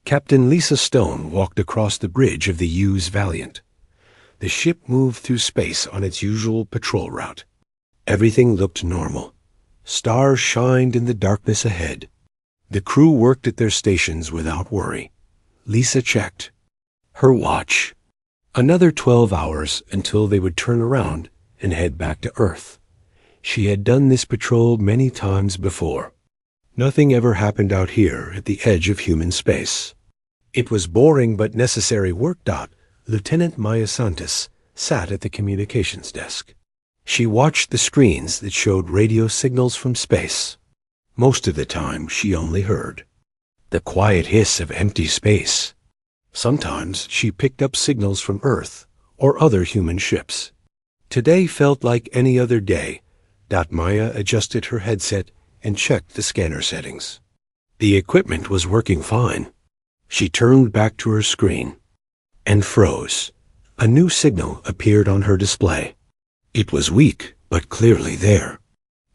Captain Lisa Stone walked across the bridge of the U.S. Valiant. The ship moved through space on its usual patrol route. Everything looked normal. Stars shined in the darkness ahead. The crew worked at their stations without worry. Lisa checked her watch. Another 12 hours until they would turn around and head back to Earth. She had done this patrol many times before. Nothing ever happened out here at the edge of human space. It was boring but necessary work. Lieutenant Maya Santos sat at the communications desk. She watched the screens that showed radio signals from space. Most of the time, she only heard the quiet hiss of empty space. Sometimes she picked up signals from Earth or other human ships. Today felt like any other day. Maya adjusted her headset and checked the scanner settings. The equipment was working fine. She turned back to her screen and froze. A new signal appeared on her display. It was weak, but clearly there.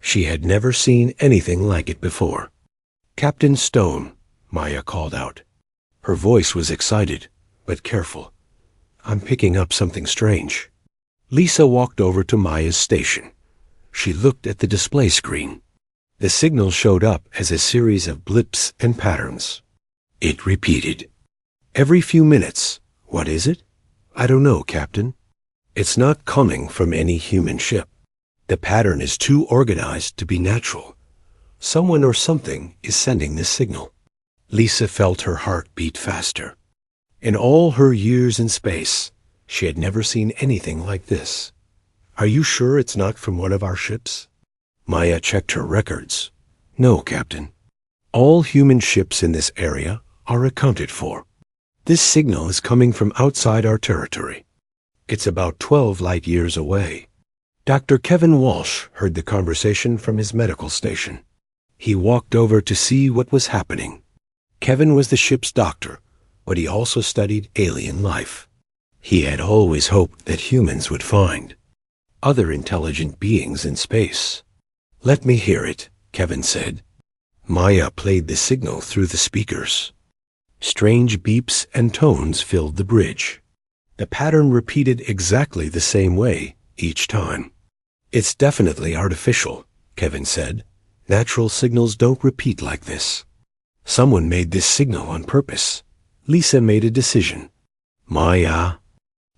She had never seen anything like it before. "Captain Stone," Maya called out. Her voice was excited, but careful. "I'm picking up something strange." Lisa walked over to Maya's station. She looked at the display screen. The signal showed up as a series of blips and patterns. It repeated. Every few minutes. "What is it?" "I don't know, Captain." "It's not coming from any human ship. The pattern is too organized to be natural. Someone or something is sending this signal." Lisa felt her heart beat faster. In all her years in space, she had never seen anything like this. "Are you sure it's not from one of our ships?" Maya checked her records. "No, Captain. All human ships in this area are accounted for. This signal is coming from outside our territory. It's about 12 light years away." Dr. Kevin Walsh heard the conversation from his medical station. He walked over to see what was happening. Kevin was the ship's doctor, but he also studied alien life. He had always hoped that humans would find other intelligent beings in space. "Let me hear it," Kevin said. Maya played the signal through the speakers. Strange beeps and tones filled the bridge. The pattern repeated exactly the same way each time. "It's definitely artificial," Kevin said. "Natural signals don't repeat like this. Someone made this signal on purpose." Lisa made a decision. "Maya,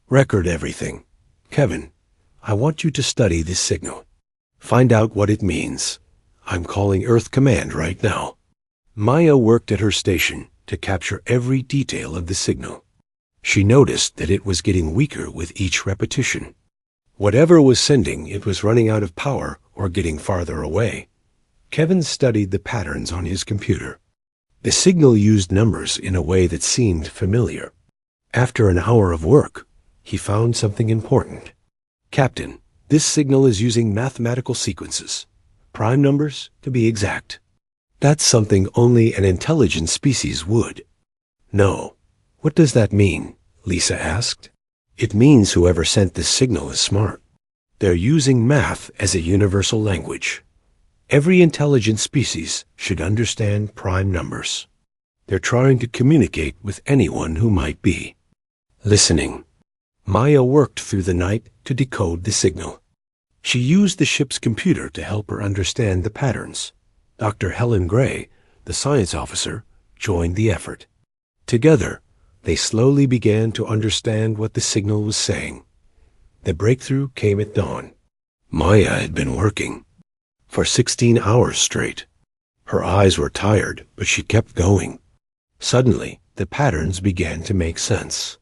record everything. Kevin, I want you to study this signal. Find out what it means. I'm calling Earth Command right now." Maya worked at her station to capture every detail of the signal. She noticed that it was getting weaker with each repetition. Whatever was sending, it was running out of power or getting farther away. Kevin studied the patterns on his computer. The signal used numbers in a way that seemed familiar. After an hour of work, he found something important. "Captain, this signal is using mathematical sequences. Prime numbers, to be exact. That's something only an intelligent species would." "No. What does that mean?" Lisa asked. "It means whoever sent this signal is smart. They're using math as a universal language. Every intelligent species should understand prime numbers. They're trying to communicate with anyone who might be listening." Maya worked through the night to decode the signal. She used the ship's computer to help her understand the patterns. Dr. Helen Gray, the science officer, joined the effort. Together, they slowly began to understand what the signal was saying. The breakthrough came at dawn. Maya had been working for 16 hours straight. Her eyes were tired, but she kept going. Suddenly, the patterns began to make sense.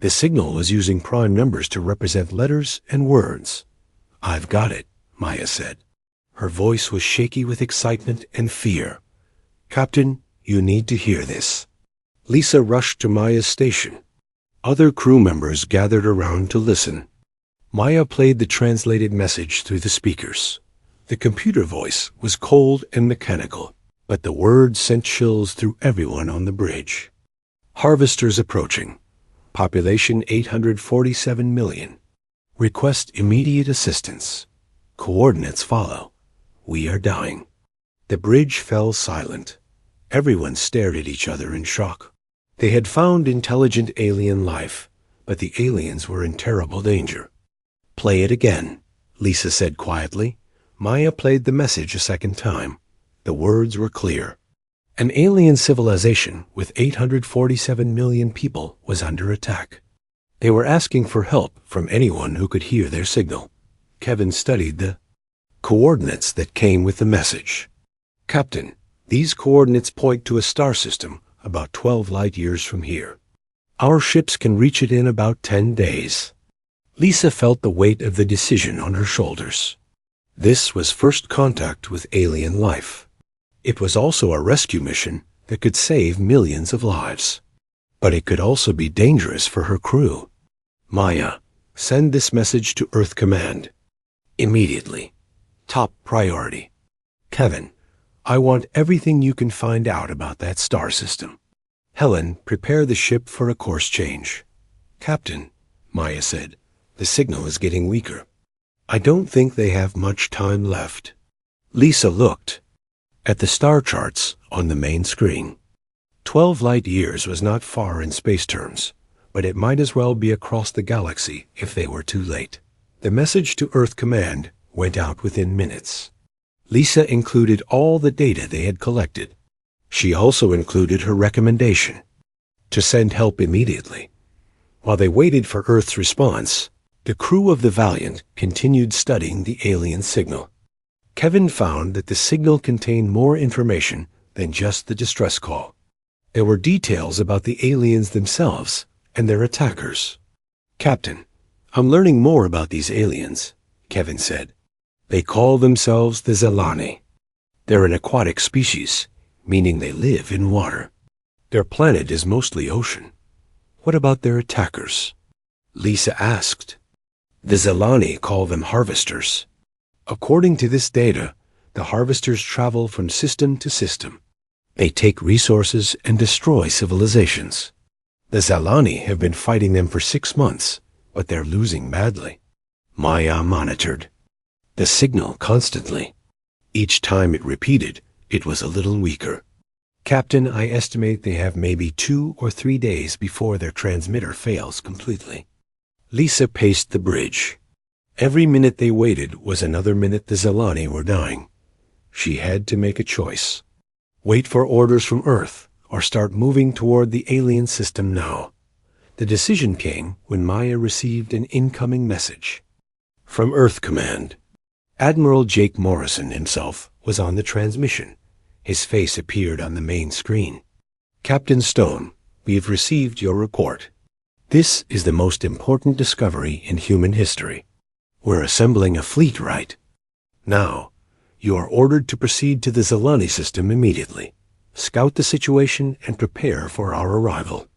The signal was using prime numbers to represent letters and words. "I've got it," Maya said. Her voice was shaky with excitement and fear. "Captain, you need to hear this." Lisa rushed to Maya's station. Other crew members gathered around to listen. Maya played the translated message through the speakers. The computer voice was cold and mechanical, but the words sent chills through everyone on the bridge. "Harvesters approaching. Population 847 million. Request immediate assistance. Coordinates follow. We are dying." The bridge fell silent. Everyone stared at each other in shock. They had found intelligent alien life, but the aliens were in terrible danger. "Play it again," Lisa said quietly. Maya played the message a second time. The words were clear. An alien civilization with 847 million people was under attack. They were asking for help from anyone who could hear their signal. Kevin studied the coordinates that came with the message. "Captain, these coordinates point to a star system about 12 light years from here. Our ships can reach it in about 10 days. Lisa felt the weight of the decision on her shoulders. This was first contact with alien life. It was also a rescue mission that could save millions of lives. But it could also be dangerous for her crew. "Maya, send this message to Earth Command. Immediately. Top priority. Kevin, I want everything you can find out about that star system. Helen, prepare the ship for a course change." "Captain," Maya said, "the signal is getting weaker. I don't think they have much time left." Lisa looked at the star charts on the main screen. 12 light years was not far in space terms, but it might as well be across the galaxy if they were too late. The message to Earth Command went out within minutes. Lisa included all the data they had collected. She also included her recommendation to send help immediately. While they waited for Earth's response, the crew of the Valiant continued studying the alien signal. Kevin found that the signal contained more information than just the distress call. There were details about the aliens themselves and their attackers. "Captain, I'm learning more about these aliens," Kevin said. "They call themselves the Zelani. They're an aquatic species, meaning they live in water. Their planet is mostly ocean. What about their attackers?" Lisa asked. "The Zelani call them harvesters. According to this data, the harvesters travel from system to system. They take resources and destroy civilizations. The Zelani have been fighting them for 6 months, but they're losing badly." Maya monitored the signal constantly. Each time it repeated, it was a little weaker. "Captain, I estimate they have maybe 2 or 3 days before their transmitter fails completely." Lisa paced the bridge. Every minute they waited was another minute the Zelani were dying. She had to make a choice. Wait for orders from Earth, or start moving toward the alien system now. The decision came when Maya received an incoming message from Earth Command. Admiral Jake Morrison himself was on the transmission. His face appeared on the main screen. "Captain Stone, we have received your report. This is the most important discovery in human history. We're assembling a fleet, right? Now, you are ordered to proceed to the Zelani system immediately. Scout the situation and prepare for our arrival."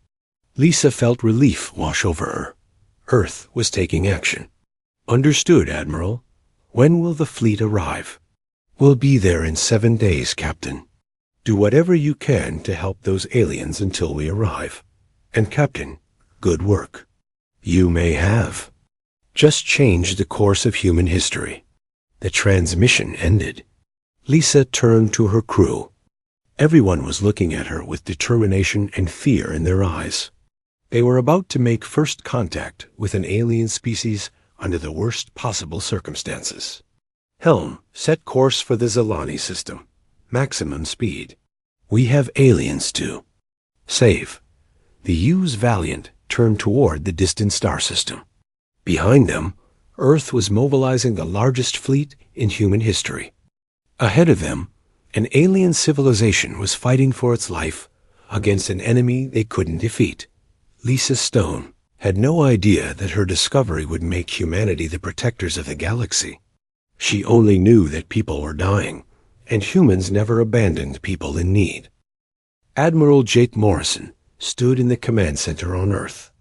Lisa felt relief wash over her. Earth was taking action. "Understood, Admiral. When will the fleet arrive?" "We'll be there in 7 days, Captain. Do whatever you can to help those aliens until we arrive. And Captain, good work. You may have just changed the course of human history." The transmission ended. Lisa turned to her crew. Everyone was looking at her with determination and fear in their eyes. They were about to make first contact with an alien species under the worst possible circumstances. "Helm, set course for the Zelani system. Maximum speed. We have aliens too. Save." The U's Valiant turned toward the distant star system. Behind them, Earth was mobilizing the largest fleet in human history. Ahead of them, an alien civilization was fighting for its life against an enemy they couldn't defeat. Lisa Stone had no idea that her discovery would make humanity the protectors of the galaxy. She only knew that people were dying, and humans never abandoned people in need. Admiral Jake Morrison stood in the command center on Earth.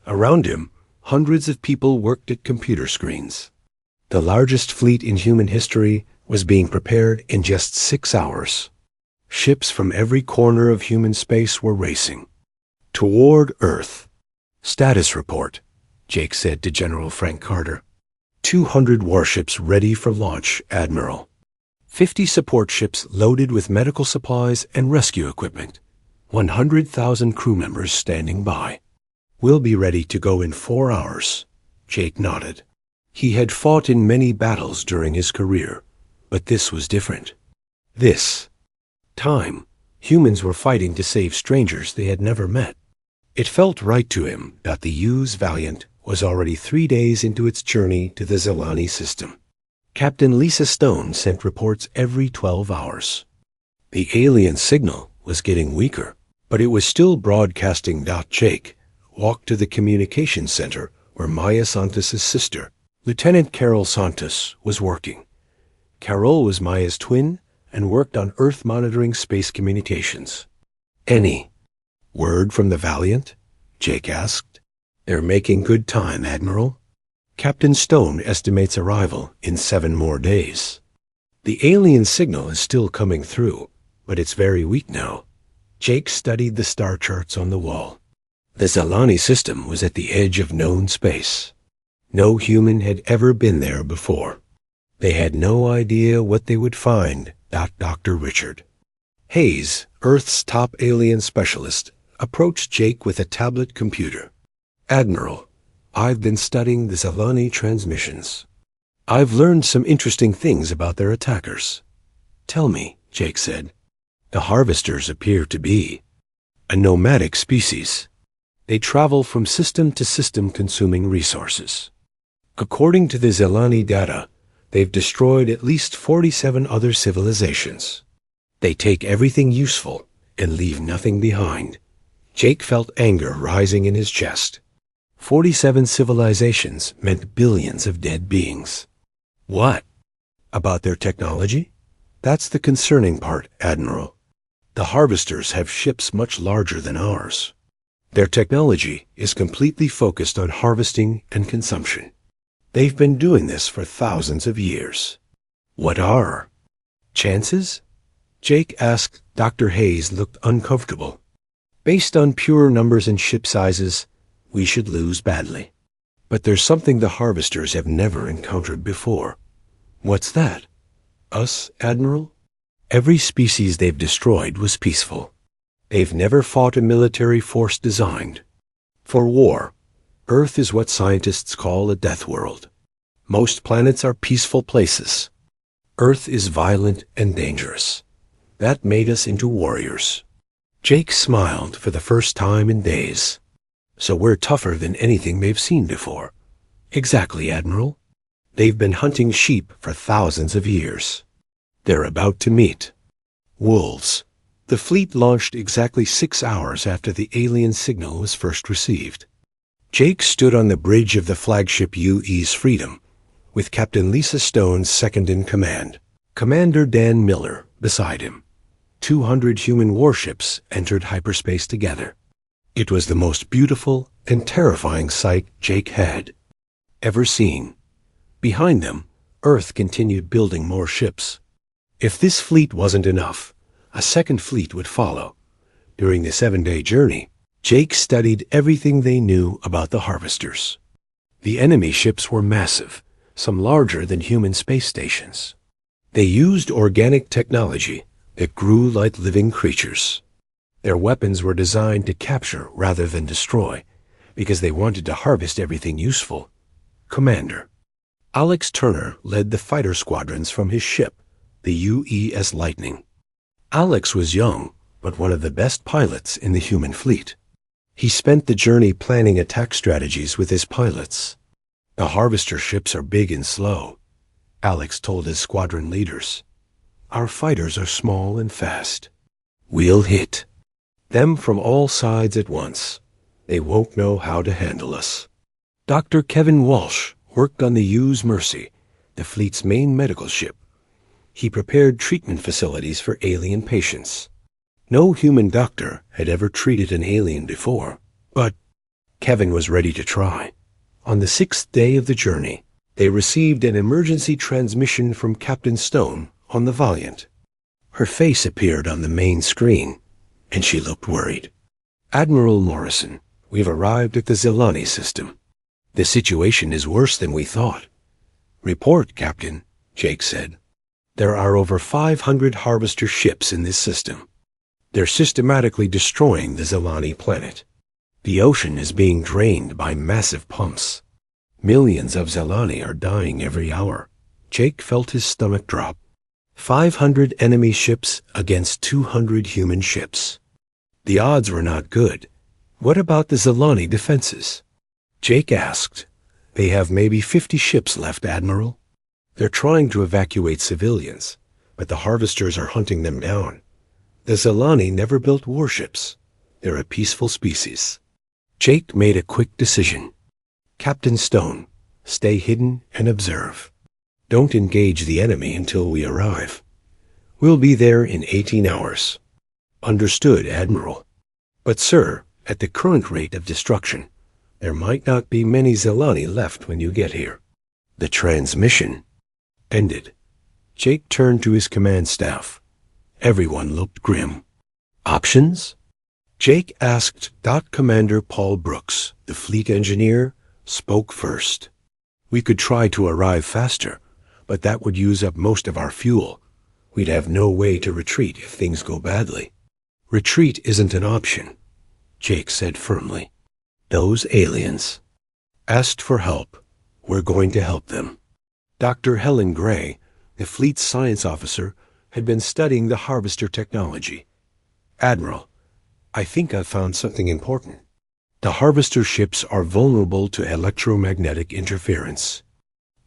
Around him, hundreds of people worked at computer screens. The largest fleet in human history was being prepared in just 6 hours. Ships from every corner of human space were racing toward Earth. "Status report," Jake said to General Frank Carter. 200 warships ready for launch, Admiral. 50 support ships loaded with medical supplies and rescue equipment. 100,000 crew members standing by. We'll be ready to go in 4 hours. Jake nodded. He had fought in many battles during his career, but this was different. This time, humans were fighting to save strangers they had never met. It felt right to him that the U's Valiant was already 3 days into its journey to the Zelani system. Captain Lisa Stone sent reports every 12 hours. The alien signal was getting weaker, but it was still broadcasting. Jake walked to the communications center where Maya Santos' sister, Lieutenant Carol Santos, was working. Carol was Maya's twin and worked on Earth monitoring space communications. Any word from the Valiant? Jake asked. They're making good time, Admiral. Captain Stone estimates arrival in 7 more days. The alien signal is still coming through, but it's very weak now. Jake studied the star charts on the wall. The Zelani system was at the edge of known space. No human had ever been there before. They had no idea what they would find. Dr. Richard Hayes, Earth's top alien specialist, approached Jake with a tablet computer. Admiral, I've been studying the Zelani transmissions. I've learned some interesting things about their attackers. Tell me, Jake said. The harvesters appear to be a nomadic species. They travel from system to system consuming resources. According to the Zelani data, they've destroyed at least 47 other civilizations. They take everything useful and leave nothing behind. Jake felt anger rising in his chest. 47 civilizations meant billions of dead beings. What? About their technology? That's the concerning part, Admiral. The harvesters have ships much larger than ours. Their technology is completely focused on harvesting and consumption. They've been doing this for thousands of years. What are chances? Jake asked. Dr. Hayes looked uncomfortable. Based on pure numbers and ship sizes, we should lose badly. But there's something the harvesters have never encountered before. What's that? Us, Admiral? Every species they've destroyed was peaceful. They've never fought a military force designed for war. Earth is what scientists call a death world. Most planets are peaceful places. Earth is violent and dangerous. That made us into warriors. Jake smiled for the first time in days. So we're tougher than anything they've seen before. Exactly, Admiral. They've been hunting sheep for thousands of years. They're about to meet wolves. The fleet launched exactly 6 hours after the alien signal was first received. Jake stood on the bridge of the flagship UE's Freedom, with Captain Lisa Stone's second-in-command, Commander Dan Miller, beside him. 200 human warships entered hyperspace together. It was the most beautiful and terrifying sight Jake had ever seen. Behind them, Earth continued building more ships. If this fleet wasn't enough, a second fleet would follow. During the 7-day journey, Jake studied everything they knew about the harvesters. The enemy ships were massive, some larger than human space stations. They used organic technology that grew like living creatures. Their weapons were designed to capture rather than destroy, because they wanted to harvest everything useful. Commander Alex Turner led the fighter squadrons from his ship, the UES Lightning. Alex was young, but one of the best pilots in the human fleet. He spent the journey planning attack strategies with his pilots. The harvester ships are big and slow, Alex told his squadron leaders. Our fighters are small and fast. We'll hit them from all sides at once. They won't know how to handle us. Dr. Kevin Walsh worked on the U's Mercy, the fleet's main medical ship. He prepared treatment facilities for alien patients. No human doctor had ever treated an alien before, but Kevin was ready to try. On the 6th day of the journey, they received an emergency transmission from Captain Stone on the Valiant. Her face appeared on the main screen, and she looked worried. Admiral Morrison, we've arrived at the Zelani system. The situation is worse than we thought. Report, Captain, Jake said. There are over 500 harvester ships in this system. They're systematically destroying the Zelani planet. The ocean is being drained by massive pumps. Millions of Zelani are dying every hour. Jake felt his stomach drop. 500 enemy ships against 200 human ships. The odds were not good. What about the Zelani defenses? Jake asked. They have maybe 50 ships left, Admiral. They're trying to evacuate civilians, but the harvesters are hunting them down. The Zelani never built warships. They're a peaceful species. Jake made a quick decision. Captain Stone, stay hidden and observe. Don't engage the enemy until we arrive. We'll be there in 18 hours. Understood, Admiral. But, sir, at the current rate of destruction, there might not be many Zelani left when you get here. The transmission ended. Jake turned to his command staff. Everyone looked grim. Options? Jake asked. Commander Paul Brooks, the fleet engineer, spoke first. We could try to arrive faster, but that would use up most of our fuel. We'd have no way to retreat if things go badly. Retreat isn't an option, Jake said firmly. Those aliens asked for help. We're going to help them. Dr. Helen Gray, the fleet's science officer, had been studying the harvester technology. Admiral, I think I've found something important. The harvester ships are vulnerable to electromagnetic interference.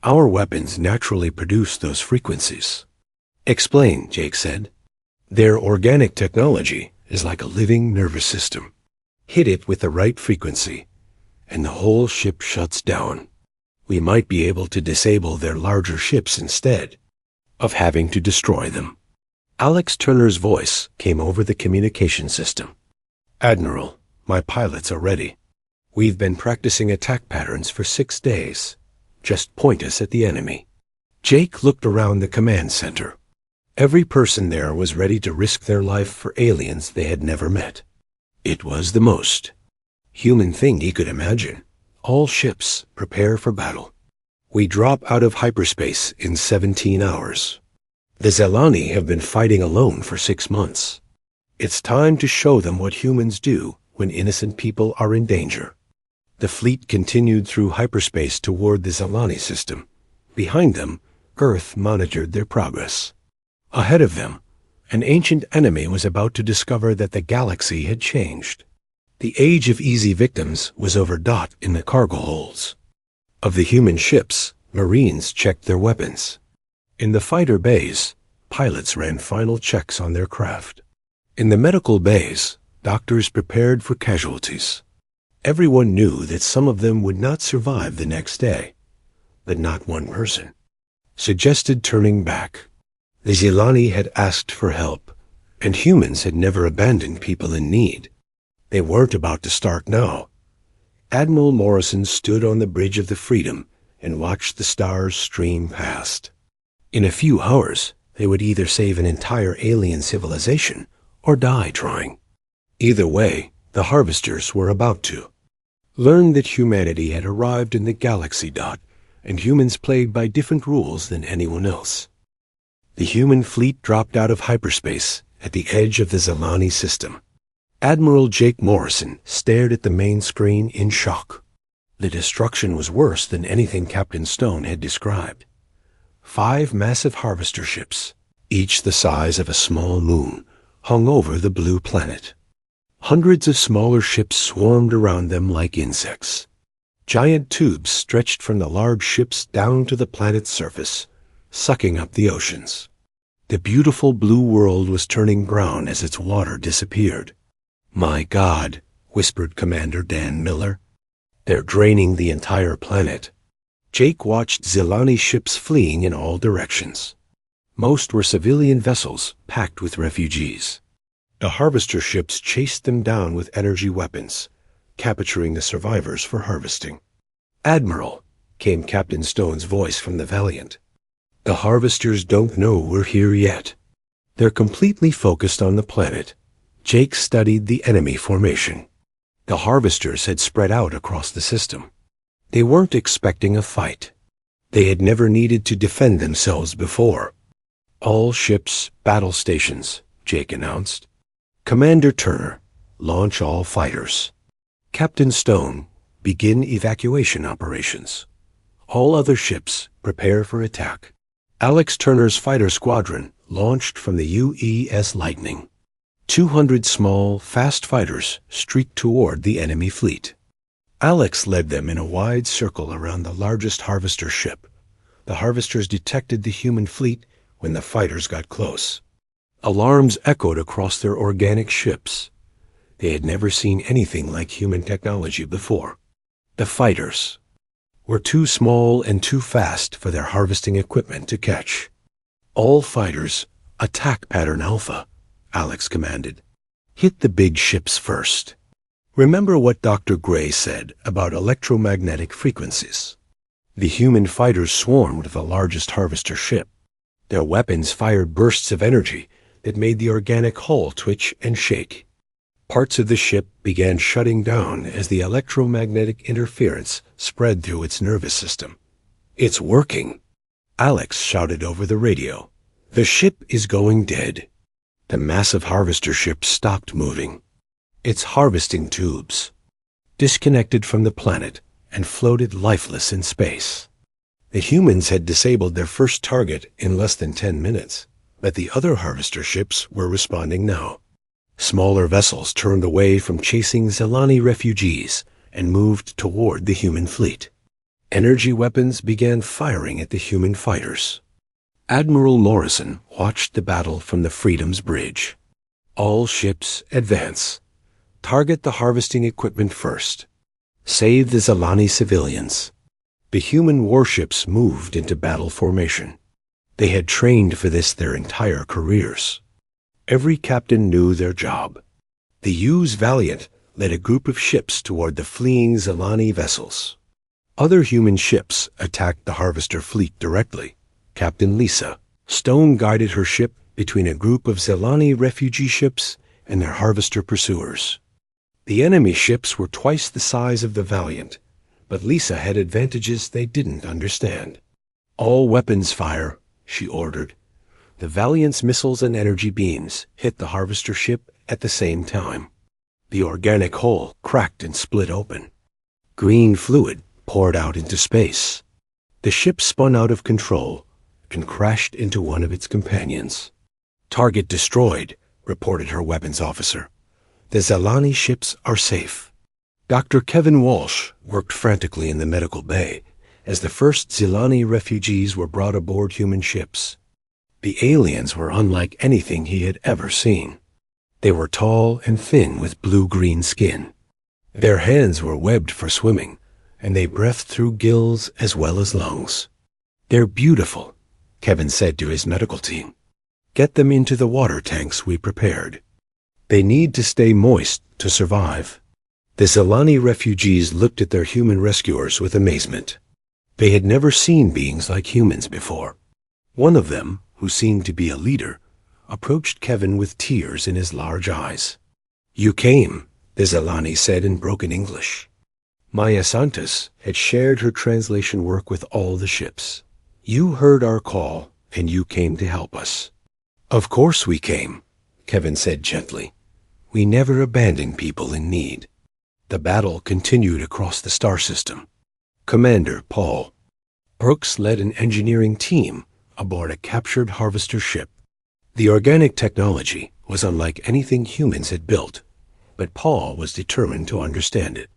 Our weapons naturally produce those frequencies. Explain, Jake said. Their organic technology is like a living nervous system. Hit it with the right frequency, and the whole ship shuts down. We might be able to disable their larger ships instead of having to destroy them. Alex Turner's voice came over the communication system. Admiral, my pilots are ready. We've been practicing attack patterns for 6 days. Just point us at the enemy. Jake looked around the command center. Every person there was ready to risk their life for aliens they had never met. It was the most human thing he could imagine. All ships prepare for battle. We drop out of hyperspace in 17 hours. The Zelani have been fighting alone for 6 months. It's time to show them what humans do when innocent people are in danger. The fleet continued through hyperspace toward the Zelani system. Behind them, Earth monitored their progress. Ahead of them, an ancient enemy was about to discover that the galaxy had changed. The age of easy victims was overdot in the cargo holds. Of the human ships, Marines checked their weapons. In the fighter bays, pilots ran final checks on their craft. In the medical bays, doctors prepared for casualties. Everyone knew that some of them would not survive the next day, but not one person suggested turning back. The Zelani had asked for help, and humans had never abandoned people in need. They weren't about to start now. Admiral Morrison stood on the bridge of the Freedom and watched the stars stream past. In a few hours, they would either save an entire alien civilization or die trying. Either way, the harvesters were about to learn that humanity had arrived in the galaxy dot, and humans played by different rules than anyone else. The human fleet dropped out of hyperspace at the edge of the Zelani system. Admiral Jake Morrison stared at the main screen in shock. The destruction was worse than anything Captain Stone had described. 5 massive harvester ships, each the size of a small moon, hung over the blue planet. Hundreds of smaller ships swarmed around them like insects. Giant tubes stretched from the large ships down to the planet's surface, sucking up the oceans. The beautiful blue world was turning brown as its water disappeared. My God, whispered Commander Dan Miller. They're draining the entire planet. Jake watched Zelani ships fleeing in all directions. Most were civilian vessels packed with refugees. The harvester ships chased them down with energy weapons, capturing the survivors for harvesting. Admiral, came Captain Stone's voice from the Valiant. The harvesters don't know we're here yet. They're completely focused on the planet. Jake studied the enemy formation. The harvesters had spread out across the system. They weren't expecting a fight. They had never needed to defend themselves before. All ships, battle stations, Jake announced. Commander Turner, launch all fighters. Captain Stone, begin evacuation operations. All other ships, prepare for attack. Alex Turner's fighter squadron launched from the UES Lightning. 200 small, fast fighters streaked toward the enemy fleet. Alex led them in a wide circle around the largest harvester ship. The harvesters detected the human fleet when the fighters got close. Alarms echoed across their organic ships. They had never seen anything like human technology before. The fighters were too small and too fast for their harvesting equipment to catch. All fighters, attack pattern Alpha, Alex commanded. Hit the big ships first. Remember what Dr. Gray said about electromagnetic frequencies. The human fighters swarmed the largest harvester ship. Their weapons fired bursts of energy that made the organic hull twitch and shake. Parts of the ship began shutting down as the electromagnetic interference spread through its nervous system. "It's working," Alex shouted over the radio. "The ship is going dead." The massive harvester ship stopped moving. Its harvesting tubes disconnected from the planet and floated lifeless in space. The humans had disabled their first target in less than 10 minutes, but the other harvester ships were responding now. Smaller vessels turned away from chasing Zelani refugees and moved toward the human fleet. Energy weapons began firing at the human fighters. Admiral Morrison watched the battle from the Freedom's bridge. "All ships, advance. Target the harvesting equipment first. Save the Zelani civilians." The human warships moved into battle formation. They had trained for this their entire careers. Every captain knew their job. The U.S. Valiant led a group of ships toward the fleeing Zelani vessels. Other human ships attacked the harvester fleet directly. Captain Lisa Stone guided her ship between a group of Zelani refugee ships and their harvester pursuers. The enemy ships were twice the size of the Valiant, but Lisa had advantages they didn't understand. "All weapons fire," she ordered. The Valiant's missiles and energy beams hit the harvester ship at the same time. The organic hull cracked and split open. Green fluid poured out into space. The ship spun out of control and crashed into one of its companions. "Target destroyed," reported her weapons officer. "The Zelani ships are safe." Dr. Kevin Walsh worked frantically in the medical bay as the first Zelani refugees were brought aboard human ships. The aliens were unlike anything he had ever seen. They were tall and thin with blue-green skin. Their hands were webbed for swimming, and they breathed through gills as well as lungs. "They're beautiful," Kevin said to his medical team. "Get them into the water tanks we prepared. They need to stay moist to survive." The Zelani refugees looked at their human rescuers with amazement. They had never seen beings like humans before. One of them, who seemed to be a leader, approached Kevin with tears in his large eyes. "You came," the Zelani said in broken English. Maya Santos had shared her translation work with all the ships. "You heard our call, and you came to help us." "Of course we came," Kevin said gently. "We never abandon people in need." The battle continued across the star system. Commander Paul Brooks led an engineering team aboard a captured harvester ship. The organic technology was unlike anything humans had built, but Paul was determined to understand it.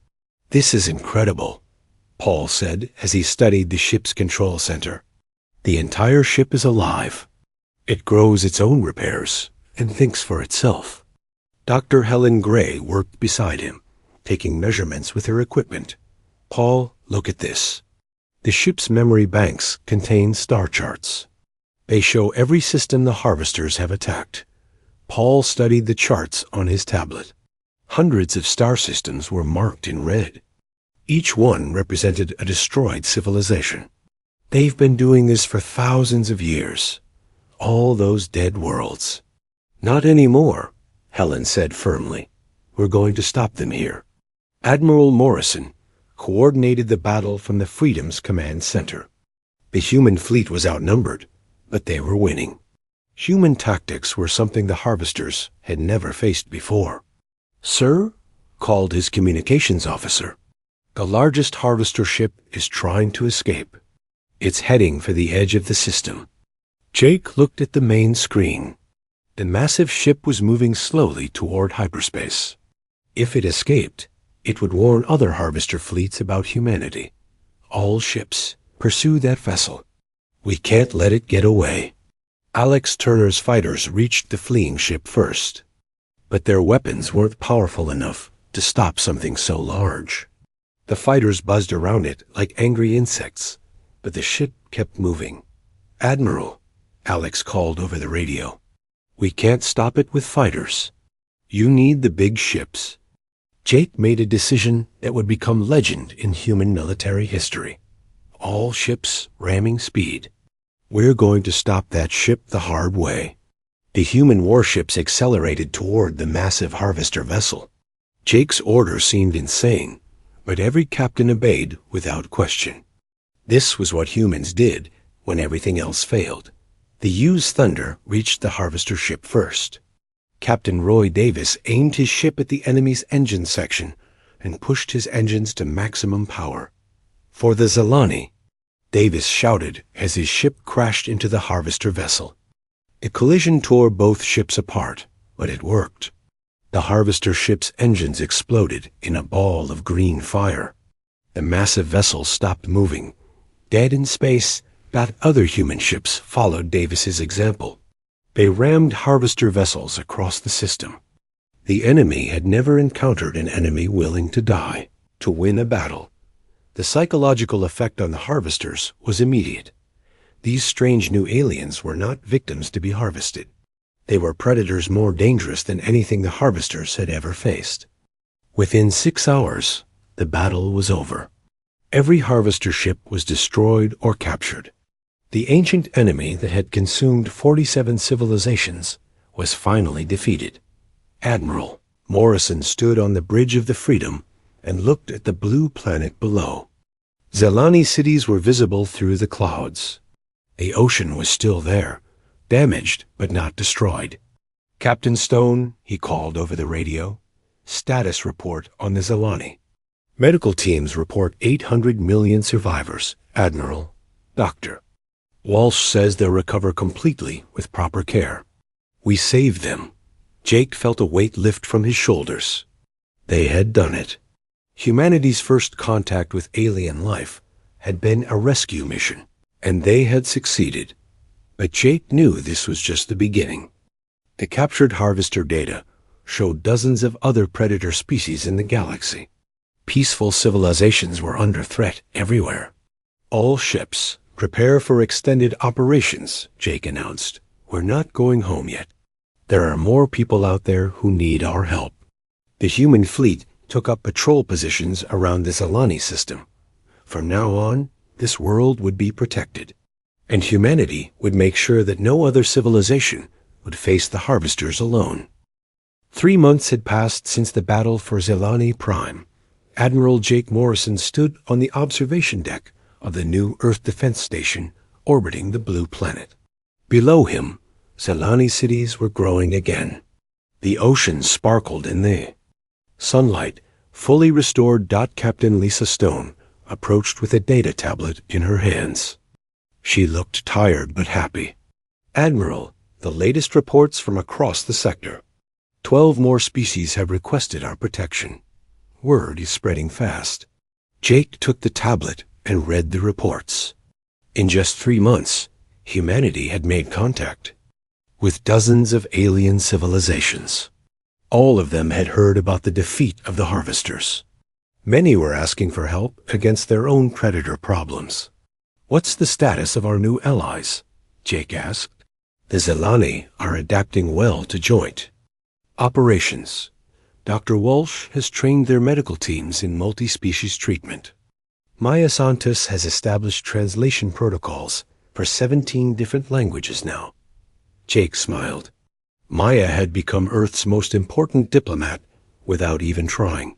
"This is incredible," Paul said as he studied the ship's control center. "The entire ship is alive. It grows its own repairs and thinks for itself." Dr. Helen Gray worked beside him, taking measurements with her equipment. "Paul, look at this." The ship's memory banks contain star charts. They show every system the harvesters have attacked. Paul studied the charts on his tablet. Hundreds of star systems were marked in red. Each one represented a destroyed civilization. "They've been doing this for thousands of years. All those dead worlds." "Not anymore," Helen said firmly. "We're going to stop them here." Admiral Morrison coordinated the battle from the Freedom's command center. The human fleet was outnumbered, but they were winning. Human tactics were something the harvesters had never faced before. "Sir," called his communications officer, "the largest harvester ship is trying to escape. It's heading for the edge of the system." Jake looked at the main screen. The massive ship was moving slowly toward hyperspace. If it escaped, it would warn other harvester fleets about humanity. "All ships, pursue that vessel. We can't let it get away." Alex Turner's fighters reached the fleeing ship first, but their weapons weren't powerful enough to stop something so large. The fighters buzzed around it like angry insects, but the ship kept moving. "Admiral," Alex called over the radio, "we can't stop it with fighters. You need the big ships." Jake made a decision that would become legend in human military history. "All ships ramming speed. We're going to stop that ship the hard way." The human warships accelerated toward the massive harvester vessel. Jake's order seemed insane, but every captain obeyed without question. This was what humans did when everything else failed. The U's thunder reached the harvester ship first. Captain Roy Davis aimed his ship at the enemy's engine section and pushed his engines to maximum power. "For the Zelani," Davis shouted as his ship crashed into the harvester vessel. A collision tore both ships apart, but it worked. The harvester ship's engines exploded in a ball of green fire. The massive vessel stopped moving. Dead in space, but other human ships followed Davis's example. They rammed harvester vessels across the system. The enemy had never encountered an enemy willing to die to win a battle. The psychological effect on the harvesters was immediate. These strange new aliens were not victims to be harvested. They were predators more dangerous than anything the harvesters had ever faced. Within 6 hours, the battle was over. Every harvester ship was destroyed or captured. The ancient enemy that had consumed 47 civilizations was finally defeated. Admiral Morrison stood on the bridge of the Freedom and looked at the blue planet below. Zelani cities were visible through the clouds. The ocean was still there, damaged but not destroyed. "Captain Stone," he called over the radio, "status report on the Zelani." "Medical teams report 800 million survivors, Admiral. Doctor. Walsh says they'll recover completely with proper care. We saved them." Jake felt a weight lift from his shoulders. They had done it. Humanity's first contact with alien life had been a rescue mission, and they had succeeded. But Jake knew this was just the beginning. The captured harvester data showed dozens of other predator species in the galaxy. Peaceful civilizations were under threat everywhere. "All ships, prepare for extended operations," Jake announced. "We're not going home yet. There are more people out there who need our help." The human fleet took up patrol positions around the Zelani system. From now on, this world would be protected, and humanity would make sure that no other civilization would face the harvesters alone. 3 months had passed since the battle for Zelani Prime. Admiral Jake Morrison stood on the observation deck of the new Earth Defense Station orbiting the blue planet. Below him, Zelani cities were growing again. The ocean sparkled in the sunlight. Fully restored Captain Lisa Stone approached with a data tablet in her hands. She looked tired but happy. "Admiral, the latest reports from across the sector. 12 more species have requested our protection. Word is spreading fast." Jake took the tablet and read the reports. In just 3 months, humanity had made contact with dozens of alien civilizations. All of them had heard about the defeat of the harvesters. Many were asking for help against their own predator problems. "What's the status of our new allies?" Jake asked. "The Zelani are adapting well to joint. Operations. Dr. Walsh has trained their medical teams in multi-species treatment. Maya Santos has established translation protocols for 17 different languages now." Jake smiled. Maya had become Earth's most important diplomat without even trying.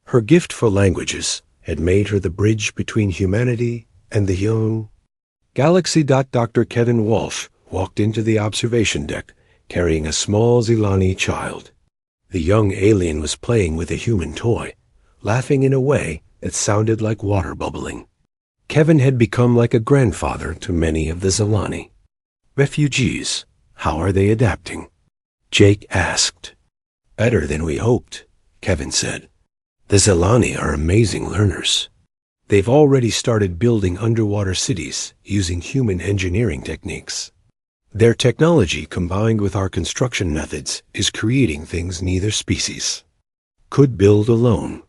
Her gift for languages had made her the bridge between humanity and the young. Galaxy. Dr. Kevin Walsh walked into the observation deck carrying a small Zilani child. The young alien was playing with a human toy, laughing in a way that sounded like water bubbling. Kevin had become like a grandfather to many of the Zilani. "Refugees, how are they adapting?" Jake asked. "Better than we hoped," Kevin said. "The Zilani are amazing learners. They've already started building underwater cities using human engineering techniques. Their technology combined with our construction methods is creating things neither species could build alone."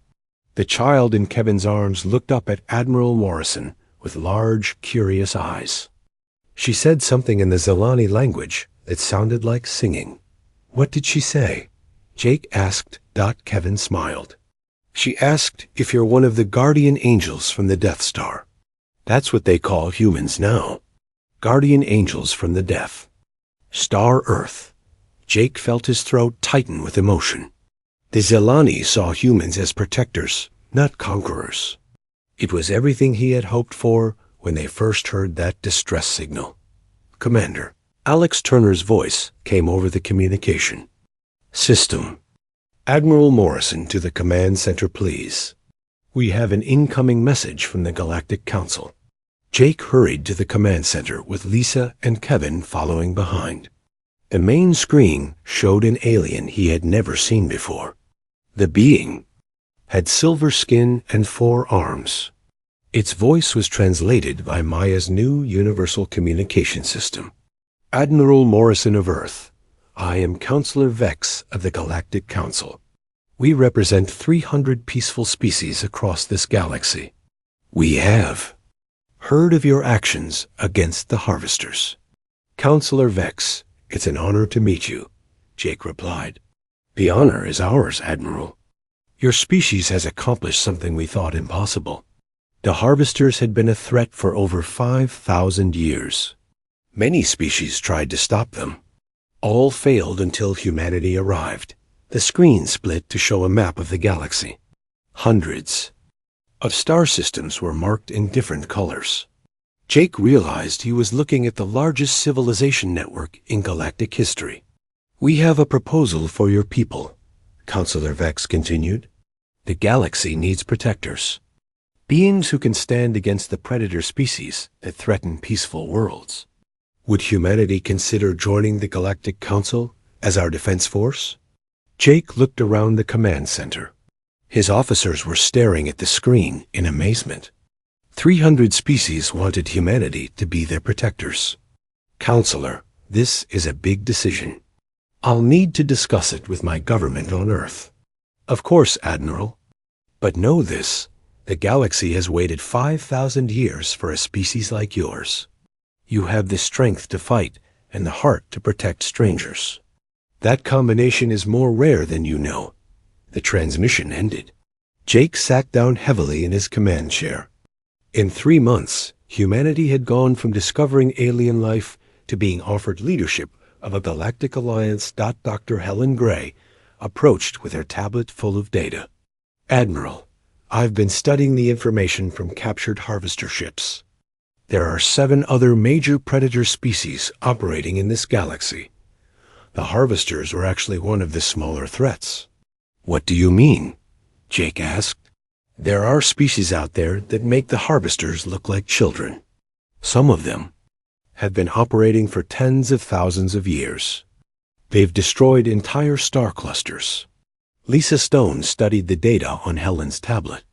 The child in Kevin's arms looked up at Admiral Morrison with large, curious eyes. She said something in the Zilani language that sounded like singing. "What did she say?" Jake asked. Kevin smiled. "She asked if you're one of the guardian angels from the Death Star. That's what they call humans now. Guardian angels from the Death Star Earth." Jake felt his throat tighten with emotion. The Zilani saw humans as protectors, not conquerors. It was everything he had hoped for when they first heard that distress signal. "Commander," Alex Turner's voice came over the communication. "System. Admiral Morrison to the command center, please. We have an incoming message from the Galactic Council." Jake hurried to the command center with Lisa and Kevin following behind. The main screen showed an alien he had never seen before. The being had silver skin and 4 arms. Its voice was translated by Maya's new universal communication system. "Admiral Morrison of Earth, I am Counselor Vex of the Galactic Council. We represent 300 peaceful species across this galaxy. We have heard of your actions against the Harvesters." "Counselor Vex, it's an honor to meet you," Jake replied. "The honor is ours, Admiral. Your species has accomplished something we thought impossible. The Harvesters had been a threat for over 5,000 years. Many species tried to stop them. All failed until humanity arrived." The screen split to show a map of the galaxy. Hundreds of star systems were marked in different colors. Jake realized he was looking at the largest civilization network in galactic history. "We have a proposal for your people," Counselor Vex continued. "The galaxy needs protectors. Beings who can stand against the predator species that threaten peaceful worlds. Would humanity consider joining the Galactic Council as our defense force?" Jake looked around the command center. His officers were staring at the screen in amazement. 300 species wanted humanity to be their protectors. "Counselor, this is a big decision. I'll need to discuss it with my government on Earth." "Of course, Admiral. But know this, the galaxy has waited 5,000 years for a species like yours. You have the strength to fight and the heart to protect strangers. That combination is more rare than you know." The transmission ended. Jake sat down heavily in his command chair. In 3 months, humanity had gone from discovering alien life to being offered leadership of a galactic alliance. Dr. Helen Gray approached with her tablet full of data. "Admiral, I've been studying the information from captured harvester ships. There are 7 other major predator species operating in this galaxy. The Harvesters were actually one of the smaller threats." "What do you mean?" Jake asked. "There are species out there that make the Harvesters look like children. Some of them have been operating for tens of thousands of years. They've destroyed entire star clusters." Lisa Stone studied the data on Helen's tablet.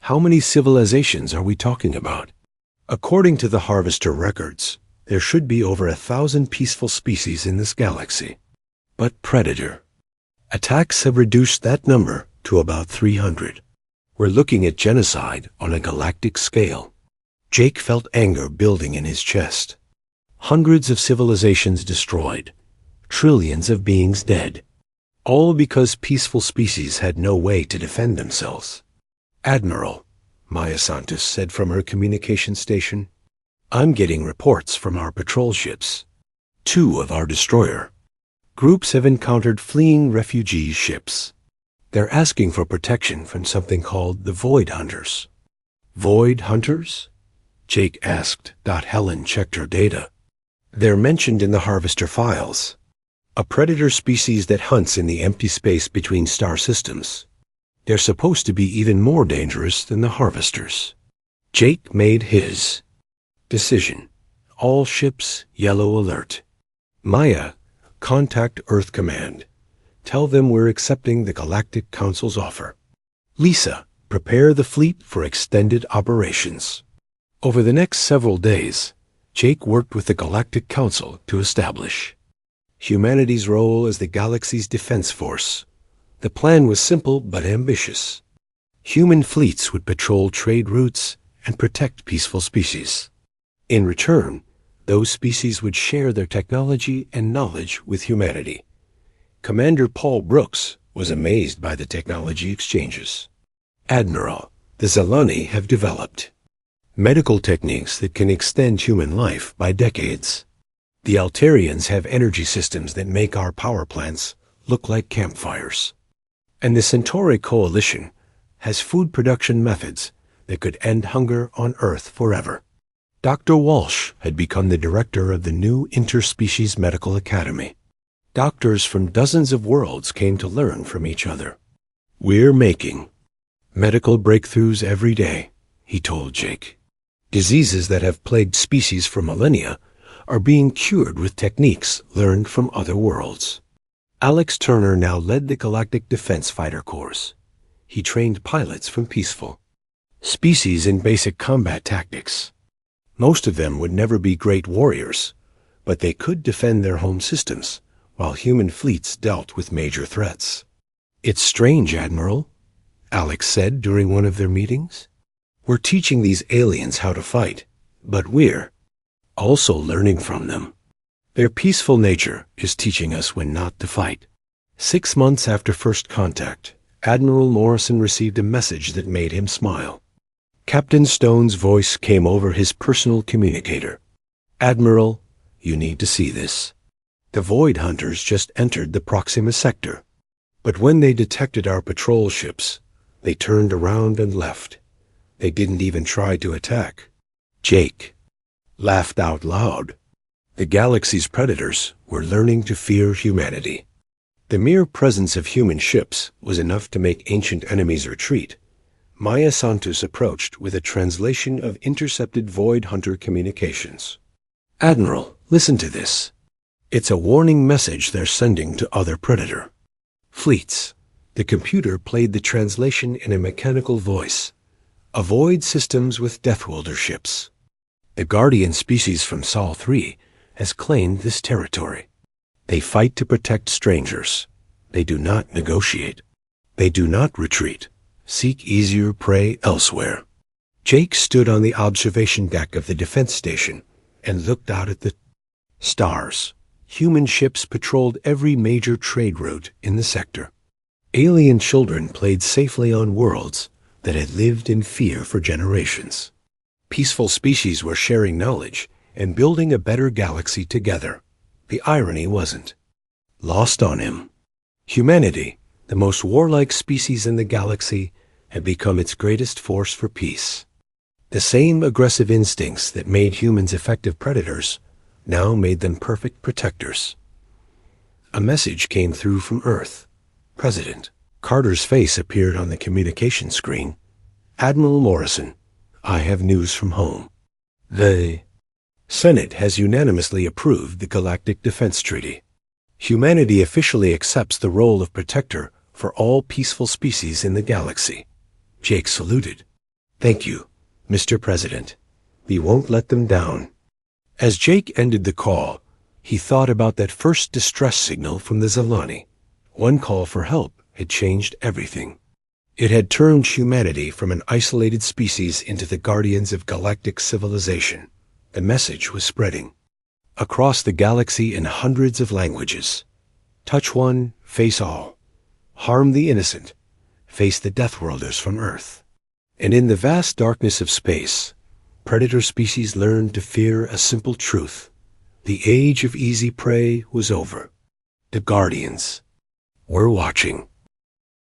"How many civilizations are we talking about?" "According to the Harvester records, there should be over 1,000 peaceful species in this galaxy. But predator attacks have reduced that number to about 300. We're looking at genocide on a galactic scale." Jake felt anger building in his chest. Hundreds of civilizations destroyed, trillions of beings dead, all because peaceful species had no way to defend themselves. "Admiral," Maya Santos said from her communication station, "I'm getting reports from our patrol ships. 2 of our destroyer groups have encountered fleeing refugee ships. They're asking for protection from something called the Void Hunters." "Void Hunters?" Jake asked. Helen checked her data. They're mentioned in the Harvester files, a predator species that hunts in the empty space between star systems. They're supposed to be even more dangerous than the Harvesters. Jake made his decision. All ships, yellow alert. Maya, contact Earth Command. Tell them we're accepting the Galactic Council's offer. Lisa, prepare the fleet for extended operations. Over the next several days, Jake worked with the Galactic Council to establish humanity's role as the galaxy's defense force. The plan was simple but ambitious. Human fleets would patrol trade routes and protect peaceful species. In return, those species would share their technology and knowledge with humanity. Commander Paul Brooks was amazed by the technology exchanges. Admiral, the Zalani have developed medical techniques that can extend human life by decades. The Altarians have energy systems that make our power plants look like campfires. And the Centauri Coalition has food production methods that could end hunger on Earth forever. Dr. Walsh had become the director of the new Interspecies Medical Academy. Doctors from dozens of worlds came to learn from each other. We're making medical breakthroughs every day, he told Jake. Diseases that have plagued species for millennia are being cured with techniques learned from other worlds. Alex Turner now led the Galactic Defense Fighter Corps. He trained pilots from peaceful species in basic combat tactics. Most of them would never be great warriors, but they could defend their home systems while human fleets dealt with major threats. It's strange, Admiral, Alex said during one of their meetings. We're teaching these aliens how to fight, but we're also learning from them. Their peaceful nature is teaching us when not to fight. 6 months after first contact, Admiral Morrison received a message that made him smile. Captain Stone's voice came over his personal communicator. Admiral, you need to see this. The Void Hunters just entered the Proxima sector. But when they detected our patrol ships, they turned around and left. They didn't even try to attack. Jake laughed out loud. The galaxy's predators were learning to fear humanity. The mere presence of human ships was enough to make ancient enemies retreat. Maya Santos approached with a translation of intercepted Void Hunter communications. Admiral, listen to this. It's a warning message they're sending to other predator fleets. The computer played the translation in a mechanical voice. Avoid systems with Deathworlder ships. The Guardian species from Sol 3 has claimed this territory. They fight to protect strangers. They do not negotiate. They do not retreat. Seek easier prey elsewhere. Jake stood on the observation deck of the defense station and looked out at the stars. Human ships patrolled every major trade route in the sector. Alien children played safely on worlds that had lived in fear for generations. Peaceful species were sharing knowledge and building a better galaxy together. The irony wasn't lost on him. Humanity, the most warlike species in the galaxy, had become its greatest force for peace. The same aggressive instincts that made humans effective predators now made them perfect protectors. A message came through from Earth. President Carter's face appeared on the communication screen. Admiral Morrison, I have news from home. The Senate has unanimously approved the Galactic Defense Treaty. Humanity officially accepts the role of protector for all peaceful species in the galaxy. Jake saluted. Thank you, Mr. President. We won't let them down. As Jake ended the call, he thought about that first distress signal from the Zalani. One call for help had changed everything. It had turned humanity from an isolated species into the guardians of galactic civilization. The message was spreading across the galaxy in hundreds of languages. Touch one, face all. Harm the innocent, face the Deathworlders from Earth. And in the vast darkness of space, predator species learned to fear a simple truth. The age of easy prey was over. The Guardians were watching.